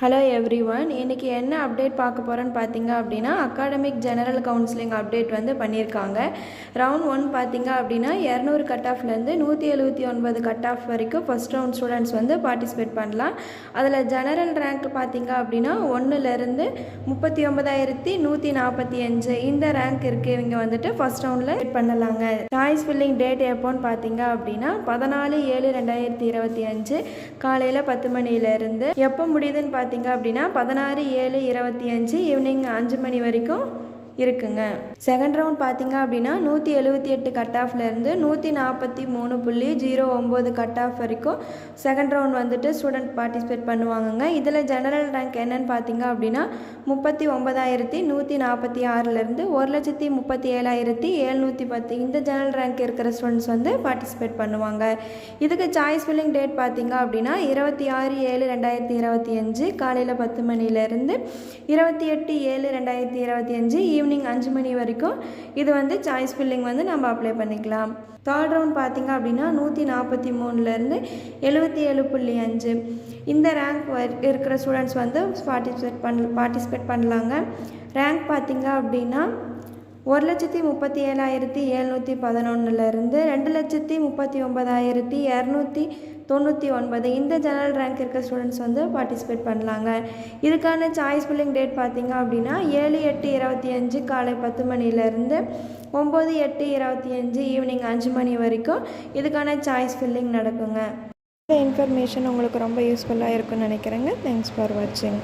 Hello everyone, இன்றைக்கி என்ன update பார்க்க போகிறோன்னு பார்த்தீங்க அப்படின்னா அகாடமிக் ஜெனரல் கவுன்சிலிங் அப்டேட் வந்து பண்ணியிருக்காங்க. ரவுண்ட் 1 பார்த்தீங்க அப்படின்னா 200 கட் ஆஃப்லேருந்து 179 கட் ஆஃப் வரைக்கும் ஃபஸ்ட் ரவுண்ட் ஸ்டூடெண்ட்ஸ் வந்து பார்ட்டிசிபேட் பண்ணலாம். அதில் ஜெனரல் ரேங்க் பார்த்தீங்க அப்படின்னா 1லேருந்து 39,145 இந்த ரேங்க் இருக்கவங்க வந்துட்டு ஃபஸ்ட் ரவுண்டில் பண்ணலாங்க. சாய்ஸ் ஃபில்லிங் டேட் எப்போன்னு பார்த்தீங்க அப்படின்னா 14/7/2025 காலையில் 10 மணிலேருந்து எப்போ முடியுதுன்னு பார்த்தீங்க அப்படின்னா 16/7/25 ஈவினிங் 5 மணி வரைக்கும் இருக்குங்க. செகண்ட் ரவுண்ட் பார்த்தீங்க அப்படின்னா 178 கட் ஆஃப்லேருந்து 143.09 கட் ஆஃப் வரைக்கும் செகண்ட் ரவுண்ட் வந்துட்டு ஸ்டூடெண்ட் பார்ட்டிசிபேட் பண்ணுவாங்கங்க. இதில் ஜெனரல் ரேங்க் என்னன்னு பார்த்தீங்க அப்படின்னா 39,146லேருந்து 1,37,710 இந்த ஜெனரல் ரேங்க் இருக்கிற ஸ்டூடெண்ட்ஸ் வந்து பார்ட்டிசிபேட் பண்ணுவாங்க. இதுக்கு சாய்ஸ் ஃபில்லிங் டேட் பார்த்தீங்க அப்படின்னா 26/7/2025 காலையில் 10 மணிலேருந்து 28/7/2025 ஈவினிங் 5 மணி வரைக்கும் இது வந்து சாய்ஸ் ஃபில்லிங் வந்து நம்ம அப்ளை பண்ணிக்கலாம். தேர்ட் ரவுண்ட் பார்த்திங்க அப்படின்னா 143லேருந்து 77.5 இந்த ரேங்க் இருக்கிற ஸ்டூடெண்ட்ஸ் வந்து பார்ட்டிசிபேட் பண்ணலாங்க. ரேங்க் பார்த்திங்க அப்படின்னா 1,37,711லேருந்து 2,39,299 இந்த ஜெனரல் ரேங்க் இருக்க ஸ்டூடெண்ட்ஸ் வந்து பார்ட்டிசிபேட் பண்ணலாங்க. இதுக்கான சாய்ஸ் ஃபில்லிங் டேட் பார்த்திங்க அப்படின்னா 7/8/25 காலை 10 மணிலேருந்து 9/8/25 ஈவினிங் 5 மணி வரைக்கும் இதுக்கான சாய்ஸ் ஃபில்லிங் நடக்குங்க. இந்த இன்ஃபர்மேஷன் உங்களுக்கு ரொம்ப யூஸ்ஃபுல்லாக இருக்குன்னு நினைக்கிறேங்க. தேங்க்ஸ் ஃபார் வாட்சிங்.